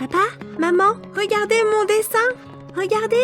Papa, maman, regardez mon dessin. Regardez,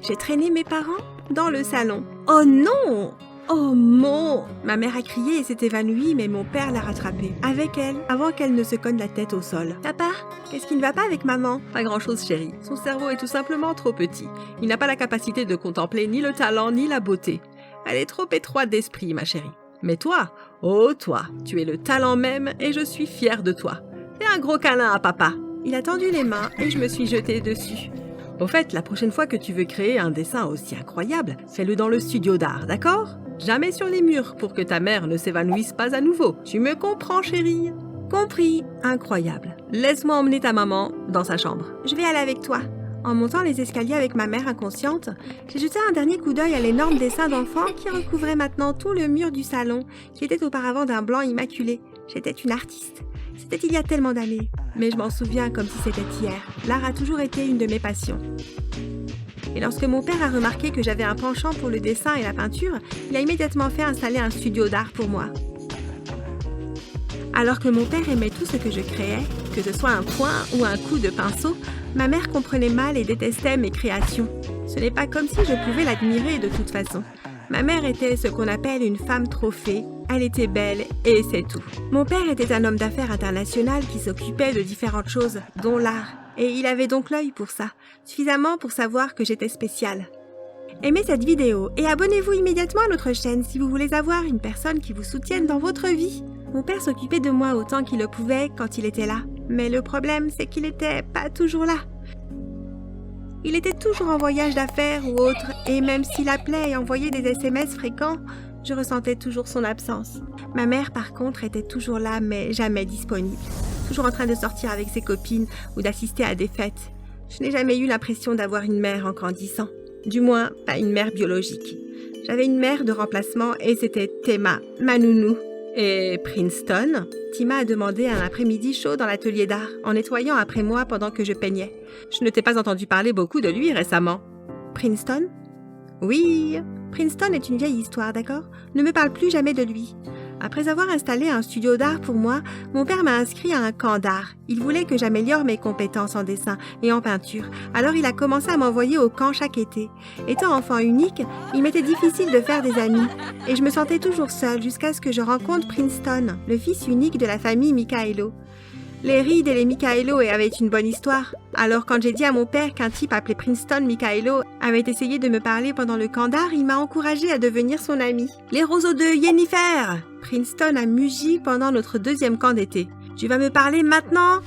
j'ai traîné mes parents dans le salon. Oh non! Oh mon! Ma mère a crié et s'est évanouie, mais mon père l'a rattrapée. Avec elle, avant qu'elle ne se cogne la tête au sol. Papa, qu'est-ce qui ne va pas avec maman? Pas grand-chose, chérie. Son cerveau est tout simplement trop petit. Il n'a pas la capacité de contempler ni le talent ni la beauté. Elle est trop étroite d'esprit, ma chérie. Mais toi, oh toi, tu es le talent même et je suis fière de toi. Fais un gros câlin à papa. Il a tendu les mains et je me suis jetée dessus. Au fait, la prochaine fois que tu veux créer un dessin aussi incroyable, fais-le dans le studio d'art, d'accord? Jamais sur les murs pour que ta mère ne s'évanouisse pas à nouveau. Tu me comprends, chérie? Compris. Incroyable. Laisse-moi emmener ta maman dans sa chambre. Je vais aller avec toi. En montant les escaliers avec ma mère inconsciente, j'ai jeté un dernier coup d'œil à l'énorme dessin d'enfant qui recouvrait maintenant tout le mur du salon, qui était auparavant d'un blanc immaculé. J'étais une artiste. C'était il y a tellement d'années, mais je m'en souviens comme si c'était hier. L'art a toujours été une de mes passions. Et lorsque mon père a remarqué que j'avais un penchant pour le dessin et la peinture, il a immédiatement fait installer un studio d'art pour moi. Alors que mon père aimait tout ce que je créais, que ce soit un point ou un coup de pinceau, ma mère comprenait mal et détestait mes créations. Ce n'est pas comme si je pouvais l'admirer de toute façon. Ma mère était ce qu'on appelle une femme trophée. Elle était belle et c'est tout. Mon père était un homme d'affaires international qui s'occupait de différentes choses, dont l'art. Et il avait donc l'œil pour ça, suffisamment pour savoir que j'étais spéciale. Aimez cette vidéo et abonnez-vous immédiatement à notre chaîne si vous voulez avoir une personne qui vous soutienne dans votre vie. Mon père s'occupait de moi autant qu'il le pouvait quand il était là. Mais le problème, c'est qu'il n'était pas toujours là. Il était toujours en voyage d'affaires ou autre, et même s'il appelait et envoyait des SMS fréquents, je ressentais toujours son absence. Ma mère, par contre, était toujours là, mais jamais disponible. Toujours en train de sortir avec ses copines ou d'assister à des fêtes. Je n'ai jamais eu l'impression d'avoir une mère en grandissant. Du moins, pas une mère biologique. J'avais une mère de remplacement et c'était Théma, ma nounou. Et Princeton? Tima a demandé un après-midi chaud dans l'atelier d'art, en nettoyant après moi pendant que je peignais. Je ne t'ai pas entendu parler beaucoup de lui récemment. Princeton? Oui, Princeton est une vieille histoire, d'accord? Ne me parle plus jamais de lui. Après avoir installé un studio d'art pour moi, mon père m'a inscrit à un camp d'art. Il voulait que j'améliore mes compétences en dessin et en peinture. Alors il a commencé à m'envoyer au camp chaque été. Étant enfant unique, il m'était difficile de faire des amis. Et je me sentais toujours seule jusqu'à ce que je rencontre Princeton, le fils unique de la famille Michaelo. Les Reed et les Michaelo avaient une bonne histoire. Alors quand j'ai dit à mon père qu'un type appelé Princeton Michaelo avait essayé de me parler pendant le camp d'art, il m'a encouragée à devenir son ami. Les roseaux de Yennefer! Princeton a mugi pendant notre deuxième camp d'été. Tu vas me parler maintenant?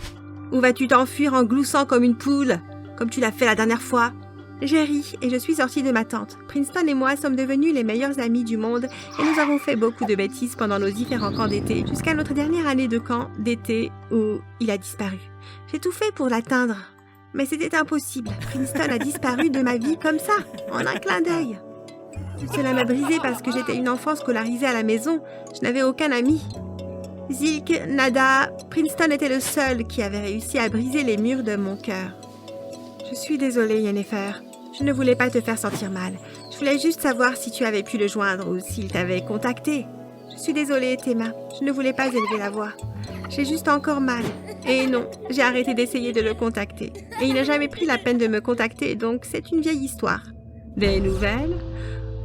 Ou vas-tu t'enfuir en gloussant comme une poule, comme tu l'as fait la dernière fois? J'ai ri et je suis sortie de ma tente. Princeton et moi sommes devenus les meilleurs amis du monde et nous avons fait beaucoup de bêtises pendant nos différents camps d'été jusqu'à notre dernière année de camp d'été où il a disparu. J'ai tout fait pour l'atteindre, mais c'était impossible. Princeton a disparu de ma vie comme ça, en un clin d'œil. Cela m'a brisée parce que j'étais une enfant scolarisée à la maison. Je n'avais aucun ami. Zilk, nada, Princeton était le seul qui avait réussi à briser les murs de mon cœur. Je suis désolée, Yennefer. Je ne voulais pas te faire sentir mal. Je voulais juste savoir si tu avais pu le joindre ou s'il t'avait contacté. Je suis désolée, Théma. Je ne voulais pas élever la voix. J'ai juste encore mal. Et non, j'ai arrêté d'essayer de le contacter. Et il n'a jamais pris la peine de me contacter, donc c'est une vieille histoire. Des nouvelles?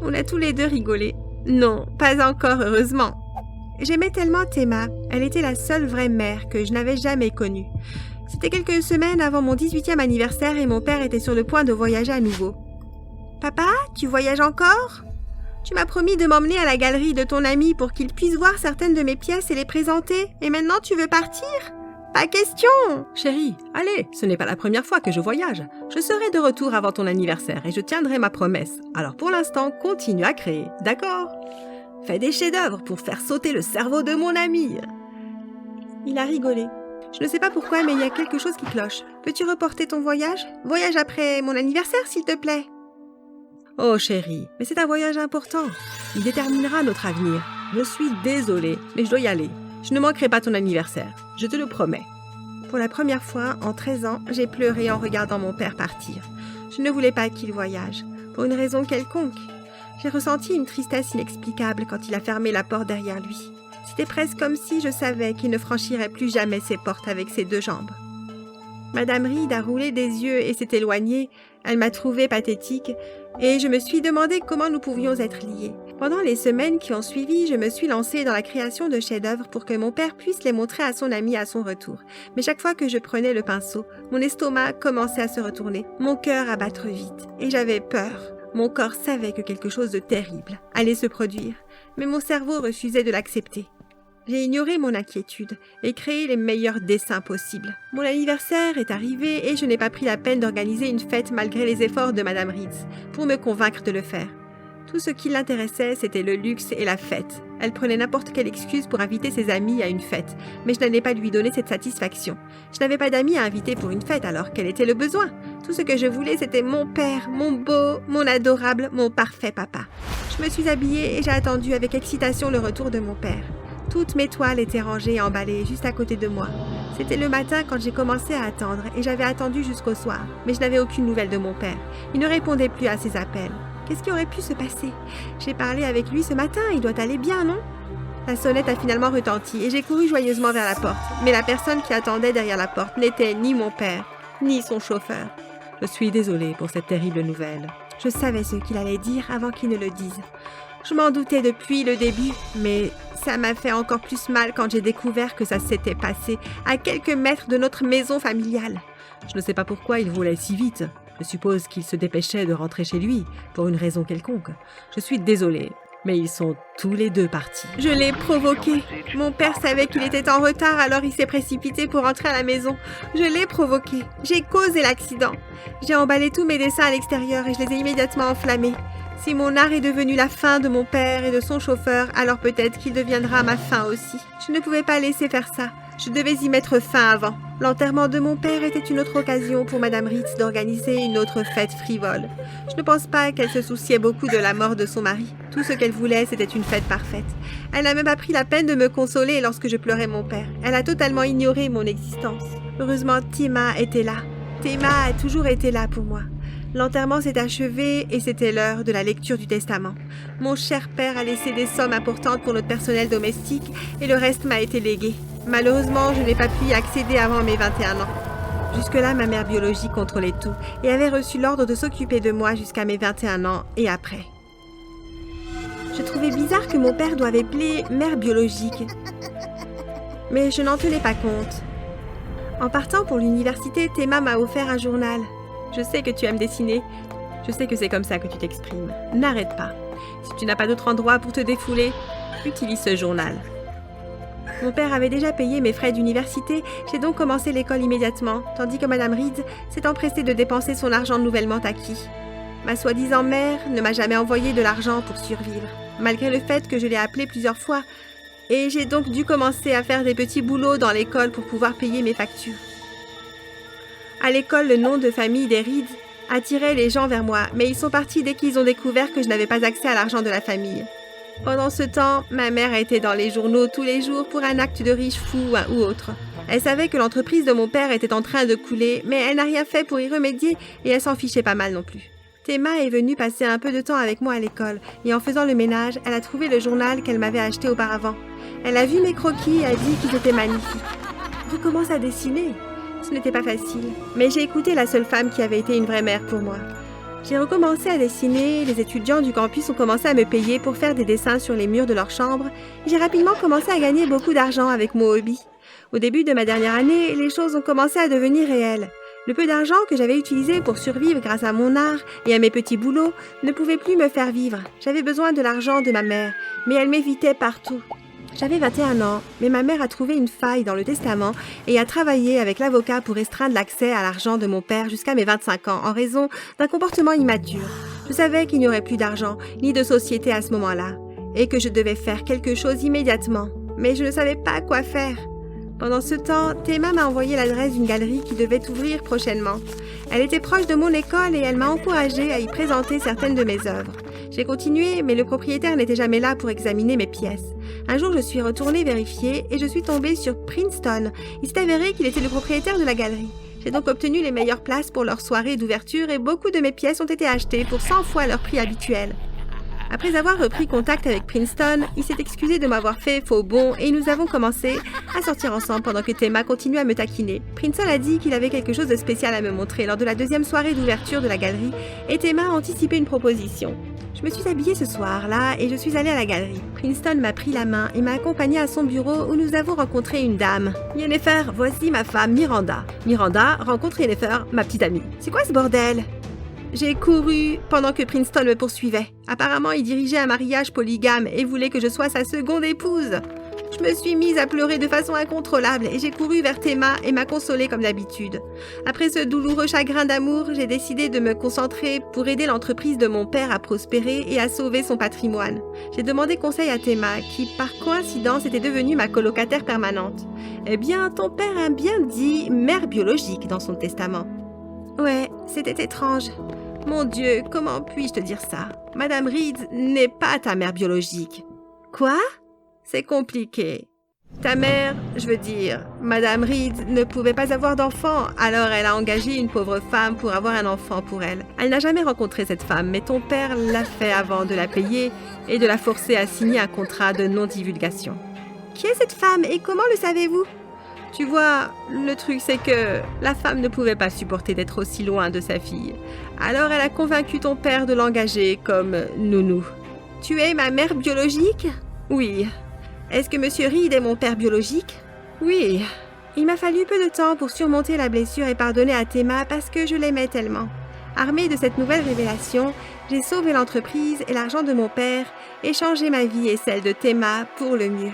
On a tous les deux rigolé. Non, pas encore, heureusement. J'aimais tellement Théma. Elle était la seule vraie mère que je n'avais jamais connue. C'était quelques semaines avant mon 18e anniversaire et mon père était sur le point de voyager à nouveau. « Papa, tu voyages encore? Tu m'as promis de m'emmener à la galerie de ton ami pour qu'il puisse voir certaines de mes pièces et les présenter. Et maintenant, tu veux partir? Pas question! » Chérie, allez, ce n'est pas la première fois que je voyage. Je serai de retour avant ton anniversaire et je tiendrai ma promesse. Alors pour l'instant, continue à créer, d'accord? Fais des chefs-d'œuvre pour faire sauter le cerveau de mon ami. Il a rigolé. Je ne sais pas pourquoi, mais il y a quelque chose qui cloche. Peux-tu reporter ton voyage? Voyage après mon anniversaire, s'il te plaît. Oh chérie, mais c'est un voyage important. Il déterminera notre avenir. Je suis désolée, mais je dois y aller. Je ne manquerai pas ton anniversaire, je te le promets. Pour la première fois, en 13 ans, j'ai pleuré en regardant mon père partir. Je ne voulais pas qu'il voyage, pour une raison quelconque. J'ai ressenti une tristesse inexplicable quand il a fermé la porte derrière lui. C'était presque comme si je savais qu'il ne franchirait plus jamais ces portes avec ses deux jambes. Madame Reed a roulé des yeux et s'est éloignée. Elle m'a trouvée pathétique et je me suis demandé comment nous pouvions être liés. Pendant les semaines qui ont suivi, je me suis lancée dans la création de chefs-d'œuvre pour que mon père puisse les montrer à son ami à son retour. Mais chaque fois que je prenais le pinceau, mon estomac commençait à se retourner, mon cœur à battre vite et j'avais peur. Mon corps savait que quelque chose de terrible allait se produire, mais mon cerveau refusait de l'accepter. J'ai ignoré mon inquiétude et créé les meilleurs dessins possibles. Mon anniversaire est arrivé et je n'ai pas pris la peine d'organiser une fête malgré les efforts de Madame Reed pour me convaincre de le faire. Tout ce qui l'intéressait, c'était le luxe et la fête. Elle prenait n'importe quelle excuse pour inviter ses amis à une fête, mais je n'allais pas lui donner cette satisfaction. Je n'avais pas d'amis à inviter pour une fête, alors quel était le besoin? Tout ce que je voulais, c'était mon père, mon beau, mon adorable, mon parfait papa. Je me suis habillée et j'ai attendu avec excitation le retour de mon père. Toutes mes toiles étaient rangées et emballées juste à côté de moi. C'était le matin quand j'ai commencé à attendre et j'avais attendu jusqu'au soir, mais je n'avais aucune nouvelle de mon père. Il ne répondait plus à ses appels. Qu'est-ce qui aurait pu se passer? J'ai parlé avec lui ce matin, il doit aller bien, non? La sonnette a finalement retenti et j'ai couru joyeusement vers la porte. Mais la personne qui attendait derrière la porte n'était ni mon père, ni son chauffeur. Je suis désolée pour cette terrible nouvelle. Je savais ce qu'il allait dire avant qu'il ne le dise. Je m'en doutais depuis le début, mais ça m'a fait encore plus mal quand j'ai découvert que ça s'était passé à quelques mètres de notre maison familiale. Je ne sais pas pourquoi il roulait si vite. Je suppose qu'il se dépêchait de rentrer chez lui, pour une raison quelconque. Je suis désolée, mais ils sont tous les deux partis. Je l'ai provoqué. Mon père savait qu'il était en retard, alors il s'est précipité pour rentrer à la maison. Je l'ai provoqué. J'ai causé l'accident. J'ai emballé tous mes dessins à l'extérieur et je les ai immédiatement enflammés. Si mon art est devenu la fin de mon père et de son chauffeur, alors peut-être qu'il deviendra ma fin aussi. Je ne pouvais pas laisser faire ça. Je devais y mettre fin avant. L'enterrement de mon père était une autre occasion pour Madame Reed d'organiser une autre fête frivole. Je ne pense pas qu'elle se souciait beaucoup de la mort de son mari. Tout ce qu'elle voulait, c'était une fête parfaite. Elle n'a même pas pris la peine de me consoler lorsque je pleurais mon père. Elle a totalement ignoré mon existence. Heureusement, Tima était là. Tima a toujours été là pour moi. L'enterrement s'est achevé et c'était l'heure de la lecture du testament. Mon cher père a laissé des sommes importantes pour notre personnel domestique et le reste m'a été légué. Malheureusement, je n'ai pas pu y accéder avant mes 21 ans. Jusque-là, ma mère biologique contrôlait tout et avait reçu l'ordre de s'occuper de moi jusqu'à mes 21 ans et après. Je trouvais bizarre que mon père doive appeler mère biologique. Mais je n'en tenais pas compte. En partant pour l'université, Théma m'a offert un journal. Je sais que tu aimes dessiner. Je sais que c'est comme ça que tu t'exprimes. N'arrête pas. Si tu n'as pas d'autre endroit pour te défouler, utilise ce journal. Mon père avait déjà payé mes frais d'université, j'ai donc commencé l'école immédiatement, tandis que Madame Reed s'est empressée de dépenser son argent nouvellement acquis. Ma soi-disant mère ne m'a jamais envoyé de l'argent pour survivre, malgré le fait que je l'ai appelée plusieurs fois, et j'ai donc dû commencer à faire des petits boulots dans l'école pour pouvoir payer mes factures. À l'école, le nom de famille des Reed attirait les gens vers moi, mais ils sont partis dès qu'ils ont découvert que je n'avais pas accès à l'argent de la famille. Pendant ce temps, ma mère a été dans les journaux tous les jours pour un acte de riche fou ou autre. Elle savait que l'entreprise de mon père était en train de couler, mais elle n'a rien fait pour y remédier et elle s'en fichait pas mal non plus. Théma est venue passer un peu de temps avec moi à l'école et en faisant le ménage, elle a trouvé le journal qu'elle m'avait acheté auparavant. Elle a vu mes croquis et a dit qu'ils étaient magnifiques. Recommence à dessiner. Ce n'était pas facile, mais j'ai écouté la seule femme qui avait été une vraie mère pour moi. J'ai recommencé à dessiner, les étudiants du campus ont commencé à me payer pour faire des dessins sur les murs de leur chambre et j'ai rapidement commencé à gagner beaucoup d'argent avec mon hobby. Au début de ma dernière année, les choses ont commencé à devenir réelles. Le peu d'argent que j'avais utilisé pour survivre grâce à mon art et à mes petits boulots ne pouvait plus me faire vivre. J'avais besoin de l'argent de ma mère, mais elle m'évitait partout. J'avais 21 ans, mais ma mère a trouvé une faille dans le testament et a travaillé avec l'avocat pour restreindre l'accès à l'argent de mon père jusqu'à mes 25 ans en raison d'un comportement immature. Je savais qu'il n'y aurait plus d'argent ni de société à ce moment-là et que je devais faire quelque chose immédiatement, mais je ne savais pas quoi faire. Pendant ce temps, Théma m'a envoyé l'adresse d'une galerie qui devait ouvrir prochainement. Elle était proche de mon école et elle m'a encouragée à y présenter certaines de mes œuvres. J'ai continué, mais le propriétaire n'était jamais là pour examiner mes pièces. Un jour, je suis retournée vérifier et je suis tombée sur Princeton. Il s'est avéré qu'il était le propriétaire de la galerie. J'ai donc obtenu les meilleures places pour leur soirée d'ouverture et beaucoup de mes pièces ont été achetées pour 100 fois leur prix habituel. Après avoir repris contact avec Princeton, il s'est excusé de m'avoir fait faux bond et nous avons commencé à sortir ensemble pendant que Théma continuait à me taquiner. Princeton a dit qu'il avait quelque chose de spécial à me montrer lors de la deuxième soirée d'ouverture de la galerie et Théma a anticipé une proposition. Je me suis habillée ce soir-là et je suis allée à la galerie. Princeton m'a pris la main et m'a accompagnée à son bureau où nous avons rencontré une dame. Yennefer, voici ma femme Miranda. Miranda, rencontre Yennefer, ma petite amie. C'est quoi ce bordel? J'ai couru pendant que Princeton me poursuivait. Apparemment, il dirigeait un mariage polygame et voulait que je sois sa seconde épouse. Je me suis mise à pleurer de façon incontrôlable et j'ai couru vers Théma et m'a consolée comme d'habitude. Après ce douloureux chagrin d'amour, j'ai décidé de me concentrer pour aider l'entreprise de mon père à prospérer et à sauver son patrimoine. J'ai demandé conseil à Théma, qui par coïncidence était devenue ma colocataire permanente. Eh bien, ton père a bien dit mère biologique dans son testament. Ouais, c'était étrange. Mon Dieu, comment puis-je te dire ça? Madame Reed n'est pas ta mère biologique. Quoi? C'est compliqué. Ta mère, je veux dire, Madame Reed ne pouvait pas avoir d'enfant, alors elle a engagé une pauvre femme pour avoir un enfant pour elle. Elle n'a jamais rencontré cette femme, mais ton père l'a fait avant de la payer et de la forcer à signer un contrat de non-divulgation. Qui est cette femme et comment le savez-vous? Tu vois, le truc c'est que la femme ne pouvait pas supporter d'être aussi loin de sa fille. Alors elle a convaincu ton père de l'engager comme nounou. Tu es ma mère biologique? Oui. Est-ce que Monsieur Reed est mon père biologique? Oui. Il m'a fallu peu de temps pour surmonter la blessure et pardonner à Théma parce que je l'aimais tellement. Armée de cette nouvelle révélation, j'ai sauvé l'entreprise et l'argent de mon père et changé ma vie et celle de Théma pour le mieux.